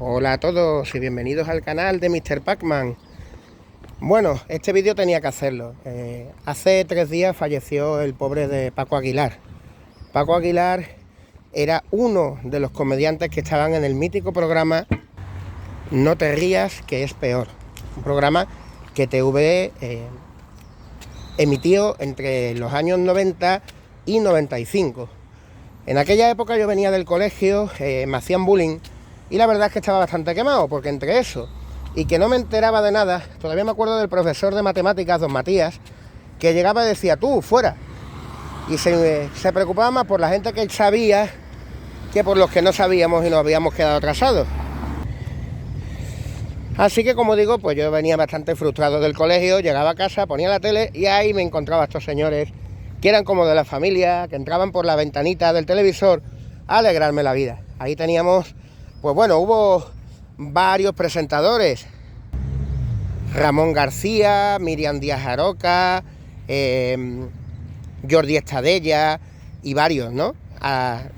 Hola a todos y bienvenidos al canal de Mr. Pac-Man. Bueno, este vídeo tenía que hacerlo. Hace 3 días falleció el pobre de Paco Aguilar. Paco Aguilar era uno de los comediantes que estaban en el mítico programa No te rías, que es peor. Un programa que TV emitió entre los años 90 y 95. En aquella época yo venía del colegio, me hacían bullying y la verdad es que estaba bastante quemado, porque entre eso y que no me enteraba de nada, todavía me acuerdo del profesor de matemáticas, don Matías, que llegaba y decía, tú, fuera. Y se preocupaba más por la gente que sabía que por los que no sabíamos y nos habíamos quedado atrasados. Así que, como digo, pues yo venía bastante frustrado del colegio, llegaba a casa, ponía la tele y ahí me encontraba a estos señores que eran como de la familia, que entraban por la ventanita del televisor a alegrarme la vida. Ahí teníamos, pues bueno, hubo varios presentadores. Ramón García, Miriam Díaz Aroca, Jordi Estadella y varios, ¿no?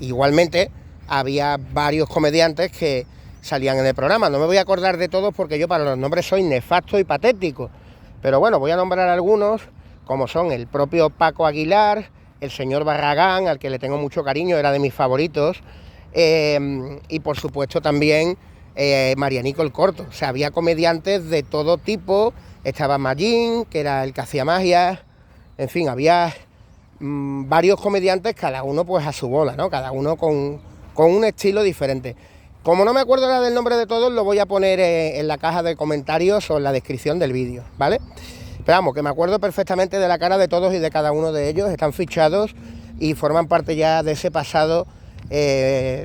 Igualmente había varios comediantes que salían en el programa. No me voy a acordar de todos porque yo para los nombres soy nefasto y patético. Pero bueno, voy a nombrar algunos, como son el propio Paco Aguilar, el señor Barragán, al que le tengo mucho cariño, era de mis favoritos, y por supuesto también Marianico el Corto. O sea, había comediantes de todo tipo. Estaba Magín, que era el que hacía magia. En fin, había varios comediantes, cada uno pues a su bola, ¿no? Cada uno con un estilo diferente. Como no me acuerdo ahora del nombre de todos, lo voy a poner en la caja de comentarios o en la descripción del vídeo, ¿vale? Pero vamos, que me acuerdo perfectamente de la cara de todos y de cada uno de ellos. Están fichados y forman parte ya de ese pasado,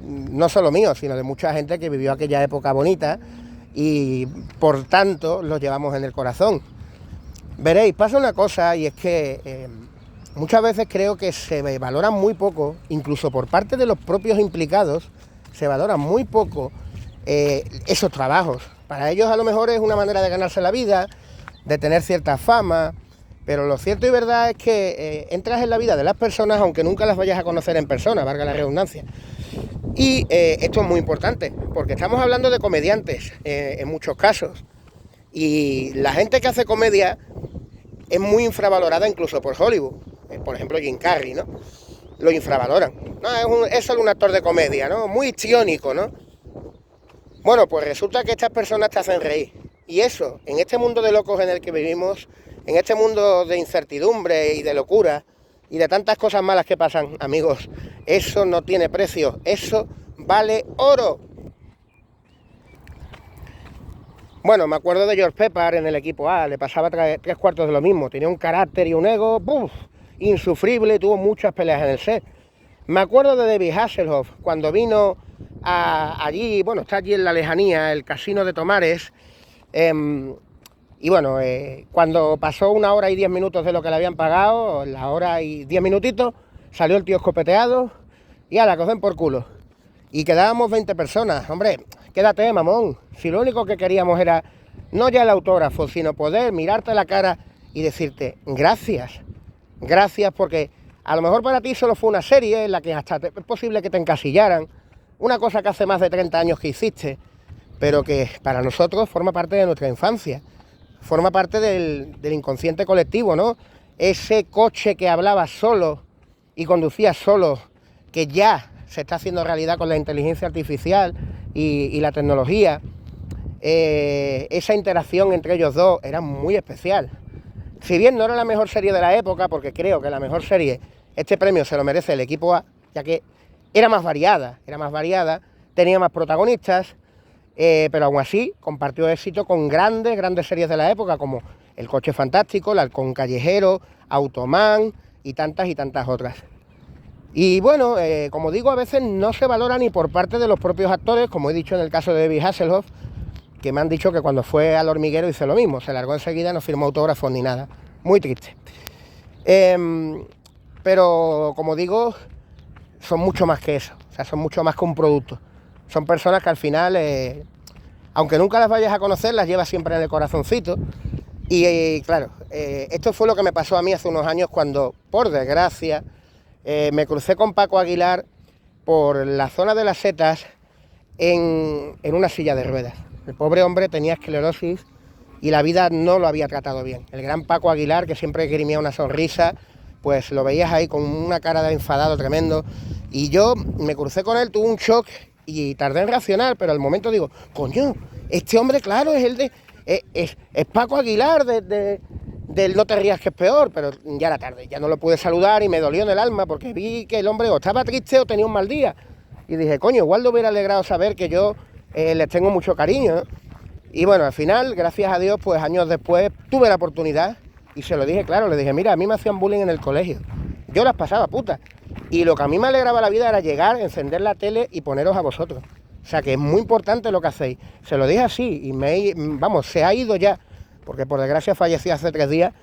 no solo mío, sino de mucha gente que vivió aquella época bonita y por tanto los llevamos en el corazón. Veréis, pasa una cosa, y es que muchas veces creo que se valoran muy poco, incluso por parte de los propios implicados, se valoran muy poco esos trabajos. Para ellos a lo mejor es una manera de ganarse la vida, de tener cierta fama, pero lo cierto y verdad es que entras en la vida de las personas aunque nunca las vayas a conocer en persona, valga la redundancia. Y esto es muy importante, porque estamos hablando de comediantes en muchos casos, y la gente que hace comedia es muy infravalorada incluso por Hollywood. Por ejemplo, Jim Carrey, ¿no? Lo infravaloran. No, es solo un actor de comedia, ¿no? Muy histriónico, ¿no? Bueno, pues resulta que estas personas te hacen reír. Y eso, en este mundo de locos en el que vivimos, en este mundo de incertidumbre y de locura y de tantas cosas malas que pasan, amigos, eso no tiene precio, eso vale oro. Bueno, me acuerdo de George Pepper en el equipo A, le pasaba 3/4 de lo mismo, tenía un carácter y un ego, ¡buf!, insufrible, tuvo muchas peleas en el set. Me acuerdo de David Hasselhoff, cuando vino allí, bueno, está allí en la lejanía, el Casino de Tomares, y bueno, cuando pasó 1 hora y 10 minutos de lo que le habían pagado, la hora y 10 minutitos, salió el tío escopeteado y a la cogen por culo. Y quedábamos 20 personas. Hombre, quédate, mamón. Si lo único que queríamos era, no ya el autógrafo, sino poder mirarte a la cara y decirte gracias. Gracias, porque a lo mejor para ti solo fue una serie en la que hasta es posible que te encasillaran. Una cosa que hace más de 30 años que hiciste, pero que para nosotros forma parte de nuestra infancia. Forma parte del inconsciente colectivo, ¿no? Ese coche que hablaba solo y conducía solo, que ya se está haciendo realidad con la inteligencia artificial y la tecnología. Esa interacción entre ellos dos era muy especial. Si bien no era la mejor serie de la época, porque creo que la mejor serie, este premio se lo merece el equipo A, ya que era más variada, tenía más protagonistas, pero aún así compartió éxito con grandes series de la época, como El Coche Fantástico, El Halcón Callejero, Automan y tantas otras. Y bueno, como digo, a veces no se valora ni por parte de los propios actores, como he dicho en el caso de David Hasselhoff, que me han dicho que cuando fue al Hormiguero hizo lo mismo, se largó enseguida, no firmó autógrafos ni nada. Muy triste. Pero como digo, son mucho más que eso, o sea, son mucho más que un producto. Son personas que al final, aunque nunca las vayas a conocer, las llevas siempre en el corazoncito. Y claro, esto fue lo que me pasó a mí hace unos años cuando, por desgracia, me crucé con Paco Aguilar por la zona de las Setas en una silla de ruedas. El pobre hombre tenía esclerosis y la vida no lo había tratado bien. El gran Paco Aguilar, que siempre grimía una sonrisa, pues lo veías ahí con una cara de enfadado tremendo. Y yo me crucé con él, tuve un shock y tardé en reaccionar, pero al momento digo, coño, este hombre, claro, es el de... Es Paco Aguilar del No te rías que es peor, pero ya era tarde, ya no lo pude saludar y me dolió en el alma porque vi que el hombre o estaba triste o tenía un mal día. Y dije, coño, igual le hubiera alegrado saber que yo les tengo mucho cariño, ¿no? Y bueno, al final, gracias a Dios, pues años después tuve la oportunidad y se lo dije claro, le dije, mira, a mí me hacían bullying en el colegio, yo las pasaba putas. Y lo que a mí me alegraba la vida era llegar, encender la tele y poneros a vosotros. O sea que es muy importante lo que hacéis. Se lo dije así y se ha ido ya, porque por desgracia fallecí hace 3 días,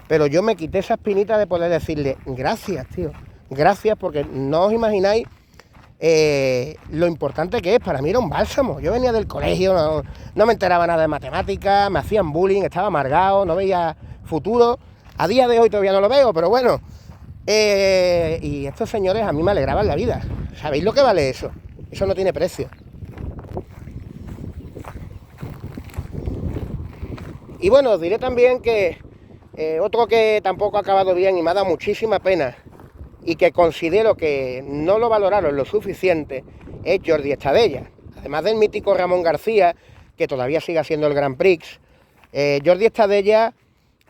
pero yo me quité esa espinita de poder decirle, gracias, tío, gracias, porque no os imagináis lo importante que es. Para mí era un bálsamo. Yo venía del colegio, no me enteraba nada de matemáticas, me hacían bullying, estaba amargado, no veía futuro. A día de hoy todavía no lo veo, pero bueno. Y estos señores a mí me alegraban la vida. ¿Sabéis lo que vale eso? Eso no tiene precio. Y bueno, os diré también que otro que tampoco ha acabado bien y me ha dado muchísima pena y que considero que no lo valoraron lo suficiente es Jordi Estadella. Además del mítico Ramón García, que todavía sigue siendo el Grand Prix, Jordi Estadella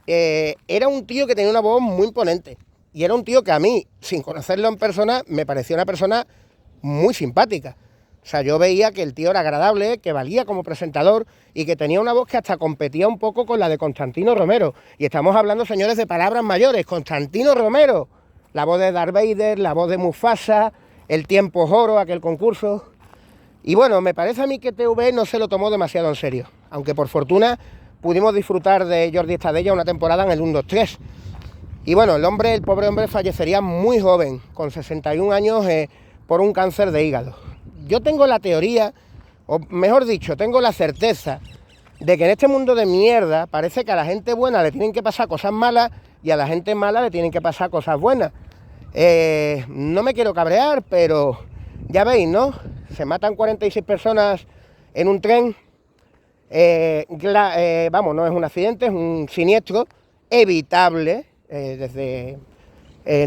era un tío que tenía una voz muy imponente. Y era un tío que a mí, sin conocerlo en persona, me parecía una persona muy simpática. O sea, yo veía que el tío era agradable, que valía como presentador y que tenía una voz que hasta competía un poco con la de Constantino Romero. Y estamos hablando, señores, de palabras mayores. Constantino Romero, la voz de Darth Vader, la voz de Mufasa, el tiempo oro, aquel concurso. Y bueno, me parece a mí que TV no se lo tomó demasiado en serio. Aunque por fortuna pudimos disfrutar de Jordi Estadella una temporada en el 1, 2, 3. Y bueno, el pobre hombre fallecería muy joven, con 61 años, por un cáncer de hígado. Yo tengo la teoría, o mejor dicho, tengo la certeza de que en este mundo de mierda parece que a la gente buena le tienen que pasar cosas malas y a la gente mala le tienen que pasar cosas buenas. No me quiero cabrear, pero ya veis, ¿no? Se matan 46 personas en un tren. No es un accidente, es un siniestro evitable.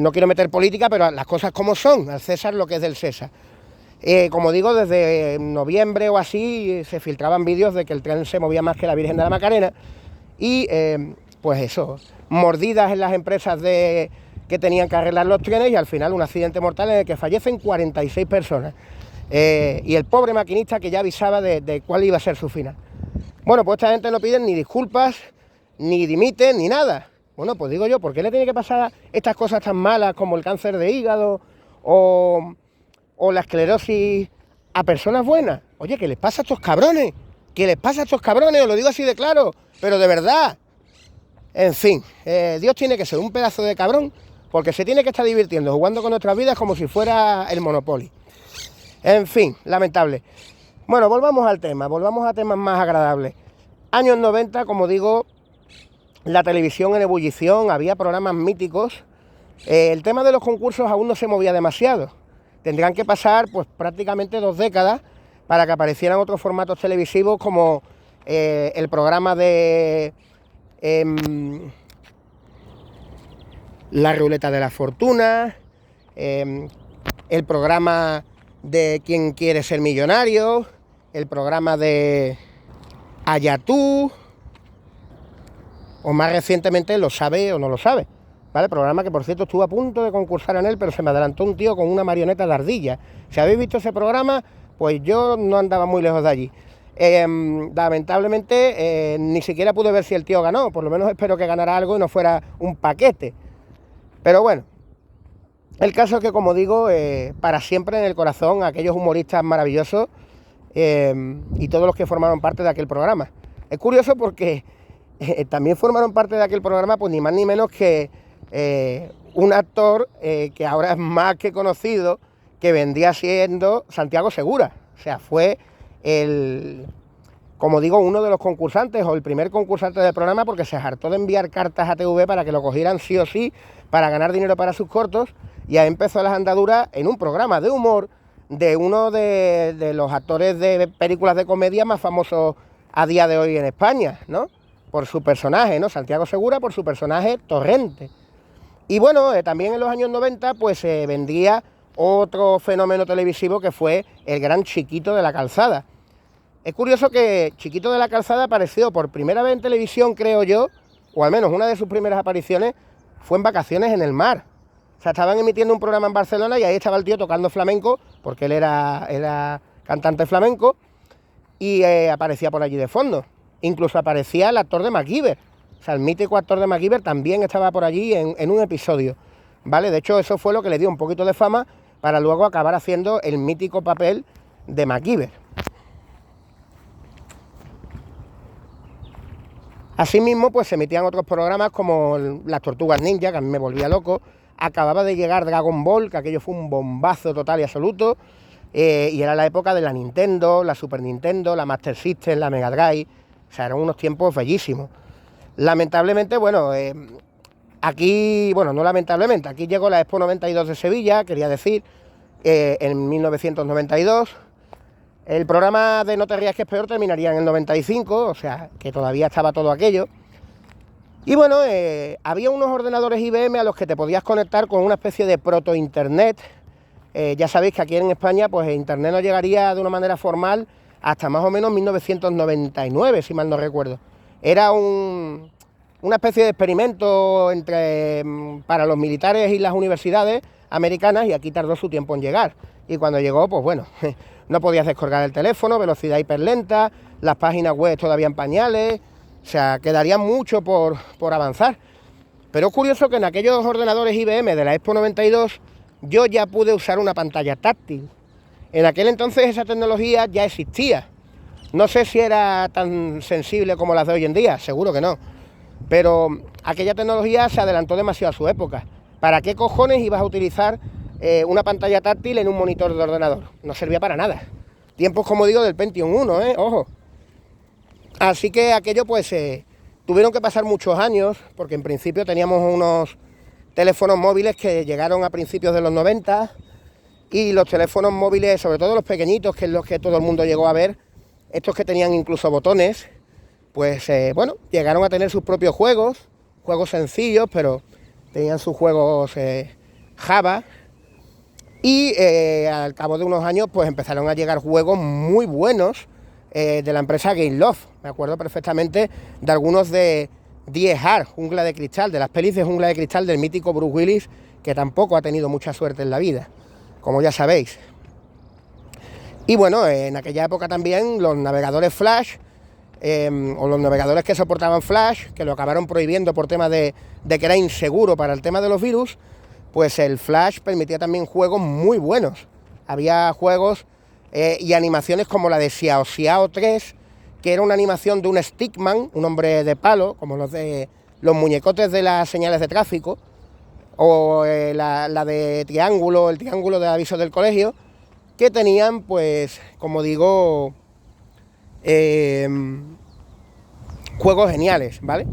No quiero meter política, pero las cosas como son, al César lo que es del César. Como digo, desde noviembre o así se filtraban vídeos de que el tren se movía más que la Virgen de la Macarena y pues eso, mordidas en las empresas que tenían que arreglar los trenes y al final un accidente mortal en el que fallecen 46 personas. Y el pobre maquinista que ya avisaba de cuál iba a ser su final. Bueno, pues esta gente no piden ni disculpas, ni dimiten, ni nada. Bueno, pues digo yo, ¿por qué le tiene que pasar estas cosas tan malas como el cáncer de hígado o la esclerosis a personas buenas? Oye, ¿qué les pasa a estos cabrones? ¿Qué les pasa a estos cabrones? Os lo digo así de claro, pero de verdad. En fin, Dios tiene que ser un pedazo de cabrón porque se tiene que estar divirtiendo, jugando con nuestras vidas como si fuera el Monopoly. En fin, lamentable. Bueno, volvamos al tema, volvamos a temas más agradables. Años 90, como digo, la televisión en ebullición, había programas míticos. El tema de los concursos aún no se movía demasiado. Tendrán que pasar pues prácticamente 2 décadas para que aparecieran otros formatos televisivos como el programa de La Ruleta de la Fortuna, el programa de ¿Quién quiere ser millonario?, el programa de Ayatú, o más recientemente Lo sabe o no lo sabe, ¿vale? Programa que por cierto estuve a punto de concursar en él, pero se me adelantó un tío con una marioneta de ardilla. Si habéis visto ese programa, pues yo no andaba muy lejos de allí. Lamentablemente ni siquiera pude ver si el tío ganó, por lo menos espero que ganara algo y no fuera un paquete. Pero bueno, el caso es que, como digo, para siempre en el corazón aquellos humoristas maravillosos y todos los que formaron parte de aquel programa. Es curioso porque también formaron parte de aquel programa, pues ni más ni menos que un actor que ahora es más que conocido, que vendría siendo Santiago Segura. O sea, fue como digo, uno de los concursantes o el primer concursante del programa, porque se hartó de enviar cartas a TV para que lo cogieran sí o sí para ganar dinero para sus cortos, y ahí empezó las andaduras en un programa de humor de uno de los actores de películas de comedia más famosos a día de hoy en España, ¿no? Por su personaje, ¿no? Santiago Segura, por su personaje Torrente. Y bueno, también en los años 90 pues se vendría otro fenómeno televisivo que fue el gran Chiquito de la Calzada. Es curioso que Chiquito de la Calzada apareció por primera vez en televisión, creo yo, o al menos una de sus primeras apariciones fue en Vacaciones en el Mar. O sea, estaban emitiendo un programa en Barcelona y ahí estaba el tío tocando flamenco, porque él era cantante flamenco, y aparecía por allí de fondo. Incluso aparecía el actor de MacGyver. O sea, el mítico actor de MacGyver también estaba por allí en un episodio, ¿vale? De hecho, eso fue lo que le dio un poquito de fama para luego acabar haciendo el mítico papel de MacGyver. Asimismo, pues se emitían otros programas como Las Tortugas Ninja, que a mí me volvía loco. Acababa de llegar Dragon Ball, que aquello fue un bombazo total y absoluto. Y era la época de la Nintendo, la Super Nintendo, la Master System, la Mega Drive. O sea, eran unos tiempos bellísimos. Lamentablemente, bueno, aquí, bueno, no lamentablemente, aquí llegó la Expo 92 de Sevilla, quería decir, en 1992. El programa de No te rías que es peor terminaría en el 95, o sea, que todavía estaba todo aquello. Y bueno, había unos ordenadores IBM a los que te podías conectar con una especie de proto-internet. Ya sabéis que aquí en España, pues internet no llegaría de una manera formal hasta más o menos 1999, si mal no recuerdo. Era una especie de experimento para los militares y las universidades americanas, y aquí tardó su tiempo en llegar. Y cuando llegó, pues bueno, no podías descargar el teléfono, velocidad hiperlenta, las páginas web todavía en pañales, o sea, quedaría mucho por avanzar. Pero es curioso que en aquellos ordenadores IBM de la Expo 92 yo ya pude usar una pantalla táctil. En aquel entonces esa tecnología ya existía. No sé si era tan sensible como las de hoy en día, seguro que no. Pero aquella tecnología se adelantó demasiado a su época. ¿Para qué cojones ibas a utilizar una pantalla táctil en un monitor de ordenador? No servía para nada. Tiempos, como digo, del Pentium 1, ojo. Así que aquello pues tuvieron que pasar muchos años, porque en principio teníamos unos teléfonos móviles que llegaron a principios de los 90, y los teléfonos móviles, sobre todo los pequeñitos, que es los que todo el mundo llegó a ver, estos que tenían incluso botones, pues bueno, llegaron a tener sus propios juegos sencillos, pero tenían sus juegos Java, y al cabo de unos años pues empezaron a llegar juegos muy buenos de la empresa Gameloft. Me acuerdo perfectamente de algunos de Die Hard, Jungla de Cristal, de las pelis de Jungla de Cristal del mítico Bruce Willis, que tampoco ha tenido mucha suerte en la vida, como ya sabéis. Y bueno, en aquella época también los navegadores Flash, o los navegadores que soportaban Flash, que lo acabaron prohibiendo por tema de que era inseguro para el tema de los virus, pues el Flash permitía también juegos muy buenos. Había juegos y animaciones como la de Xiao Xiao 3, que era una animación de un stickman, un hombre de palo, como los de los muñecotes de las señales de tráfico, o la de Triángulo, el triángulo de aviso del colegio, que tenían, pues, como digo, juegos geniales, ¿vale?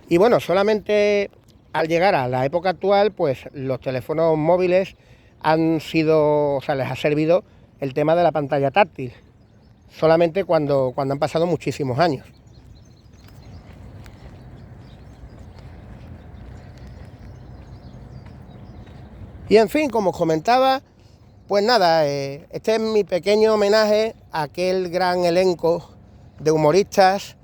Y bueno, solamente al llegar a la época actual, pues los teléfonos móviles han sido, o sea, les ha servido el tema de la pantalla táctil, solamente cuando han pasado muchísimos años. Y en fin, como os comentaba, pues nada, este es mi pequeño homenaje a aquel gran elenco de humoristas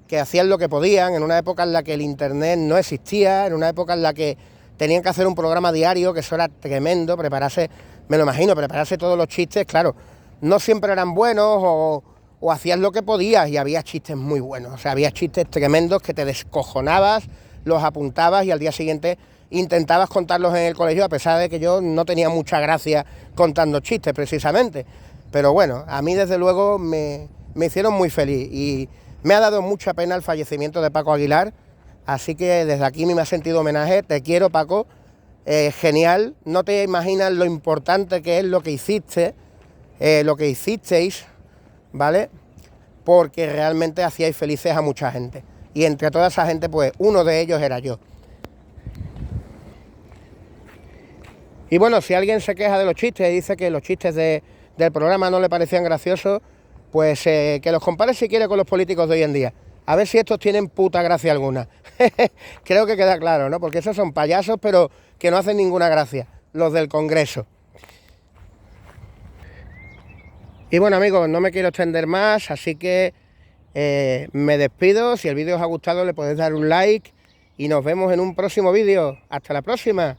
que hacían lo que podían en una época en la que el internet no existía, en una época en la que tenían que hacer un programa diario, que eso era tremendo, prepararse, me lo imagino, prepararse todos los chistes, claro, no siempre eran buenos o hacías lo que podías, y había chistes muy buenos, o sea, había chistes tremendos que te descojonabas, los apuntabas y al día siguiente intentabas contarlos en el colegio, a pesar de que yo no tenía mucha gracia contando chistes precisamente. Pero bueno, a mí desde luego me hicieron muy feliz, y me ha dado mucha pena el fallecimiento de Paco Aguilar, así que desde aquí me ha sentido homenaje. Te quiero, Paco, genial, no te imaginas lo importante que es lo que hiciste, lo que hicisteis, ¿vale? Porque realmente hacíais felices a mucha gente. y entre toda esa gente, pues uno de ellos era yo. Y bueno, si alguien se queja de los chistes y dice que los chistes del programa no le parecían graciosos, pues que los compare si quiere con los políticos de hoy en día. A ver si estos tienen puta gracia alguna. Creo que queda claro, ¿no? Porque esos son payasos, pero que no hacen ninguna gracia, los del Congreso. Y bueno, amigos, no me quiero extender más, así que me despido. Si el vídeo os ha gustado, le podéis dar un like y nos vemos en un próximo vídeo. Hasta la próxima.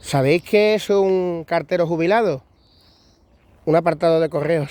¿Sabéis qué es un cartero jubilado? Un apartado de correos.